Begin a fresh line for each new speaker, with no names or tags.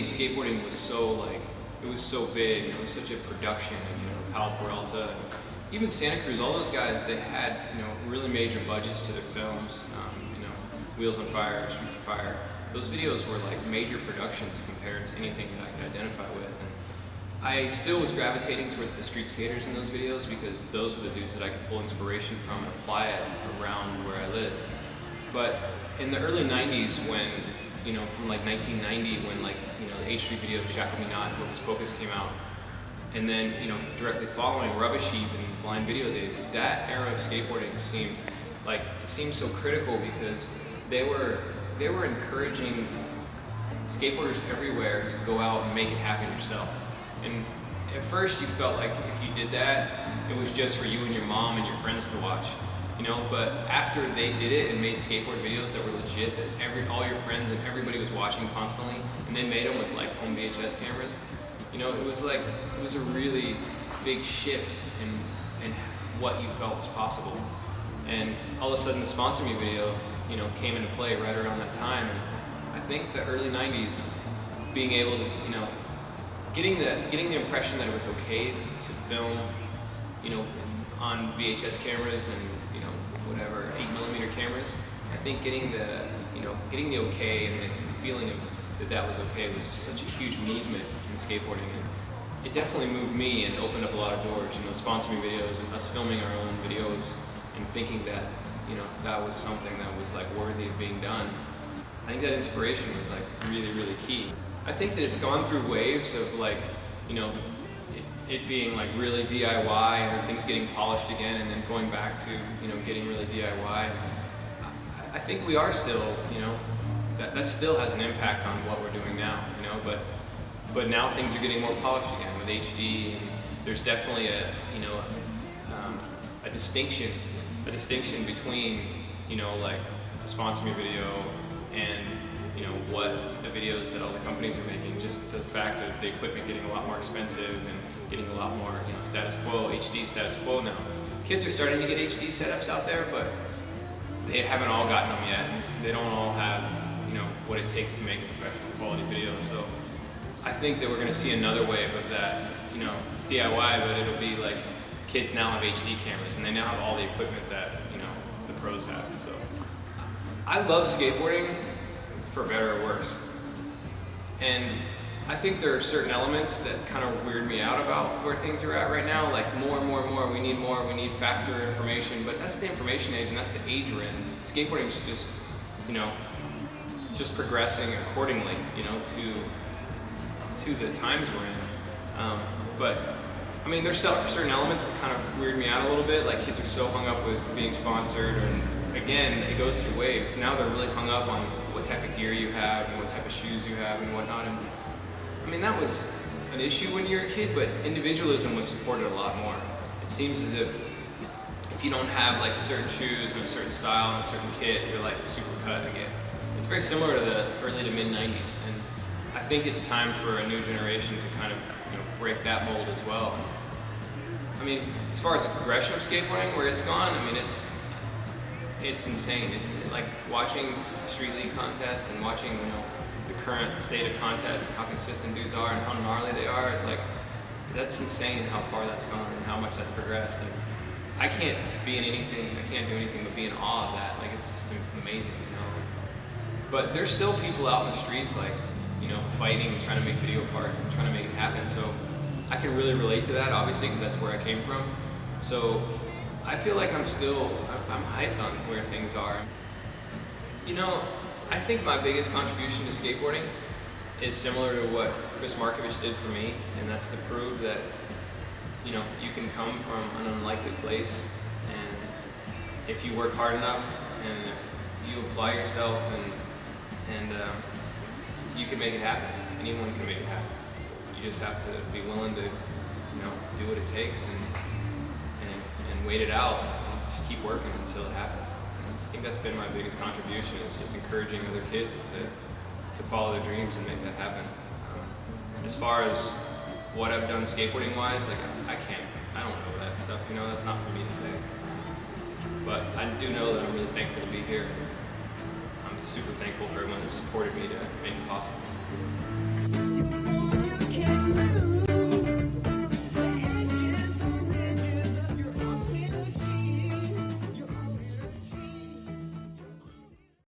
80s, skateboarding was so it was so big, and it was such a production, and Palo Peralta, and even Santa Cruz, all those guys, they had really major budgets to their films. Wheels on Fire, Streets of Fire. Those videos were like major productions compared to anything that I could identify with. And I still was gravitating towards the street skaters in those videos because those were the dudes that I could pull inspiration from and apply it around where I lived. But in the early 90s, when, from like 1990, when the H Street video Shackle Me Not, Hocus Pocus came out, and then, directly following Rubbish Heap and Blind Video Days, that era of skateboarding seemed so critical because they were encouraging skateboarders everywhere to go out and make it happen yourself. And at first you felt like if you did that, it was just for you and your mom and your friends to watch. But after they did it and made skateboard videos that were legit, that all your friends and everybody was watching constantly, and they made them with like home VHS cameras, it was a really big shift in what you felt was possible. And all of a sudden the Sponsor Me video, came into play right around that time. And I think the early 90s, being able to, getting the impression that it was okay to film, on VHS cameras and, whatever, 8mm cameras. I think getting the okay and the feeling of that was okay was just such a huge movement in skateboarding. And it definitely moved me and opened up a lot of doors, Sponsor Me videos and us filming our own videos and thinking that, that was something that was worthy of being done. I think that inspiration was really, really key. I think that it's gone through waves of it being really DIY and then things getting polished again and then going back to, getting really DIY. I think we are still, that still has an impact on what we're doing now, but now things are getting more polished again with HD, and there's definitely a distinction between, a Sponsor Me video and, what the videos that all the companies are making. Just the fact of the equipment getting a lot more expensive and getting a lot more, status quo, HD status quo now. Kids are starting to get HD setups out there, but they haven't all gotten them yet, and they don't all have, what it takes to make a professional quality video. So I think that we're going to see another wave of that, DIY, but it'll be kids now have HD cameras, and they now have all the equipment that, the pros have. So I love skateboarding, for better or worse. And I think there are certain elements that kind of weird me out about where things are at right now, more, we need faster information, but that's the information age and that's the age we're in. Skateboarding is just, just progressing accordingly, to the times we're in. But I mean, there's certain elements that kind of weird me out a little bit, kids are so hung up with being sponsored, and again, it goes through waves. Now they're really hung up on what type of gear you have and what type of shoes you have and whatnot. And I mean, that was an issue when you were a kid, but individualism was supported a lot more. It seems as if you don't have certain shoes or a certain style and a certain kit, you're super cut again. It's very similar to the early to mid 90s, and I think it's time for a new generation to kind of break that mold as well. I mean, as far as the progression of skateboarding, where it's gone, I mean, it's insane. It's like watching Street League contests and watching, the current state of contests and how consistent dudes are and how gnarly they are. It's that's insane how far that's gone and how much that's progressed. And I can't do anything but be in awe of that. It's just amazing, But there's still people out in the streets, fighting and trying to make video parts and trying to make it happen. So I can really relate to that, obviously, because that's where I came from. So I feel like I'm hyped on where things are. I think my biggest contribution to skateboarding is similar to what Chris Markovich did for me, and that's to prove that, you can come from an unlikely place, and if you work hard enough, and if you apply yourself, and you can make it happen. Anyone can make it happen. You just have to be willing to, do what it takes and wait it out and just keep working until it happens. And I think that's been my biggest contribution, is just encouraging other kids to follow their dreams and make that happen. As far as what I've done skateboarding wise, I don't know that stuff, that's not for me to say. But I do know that I'm really thankful to be here. I'm super thankful for everyone that supported me to make it possible.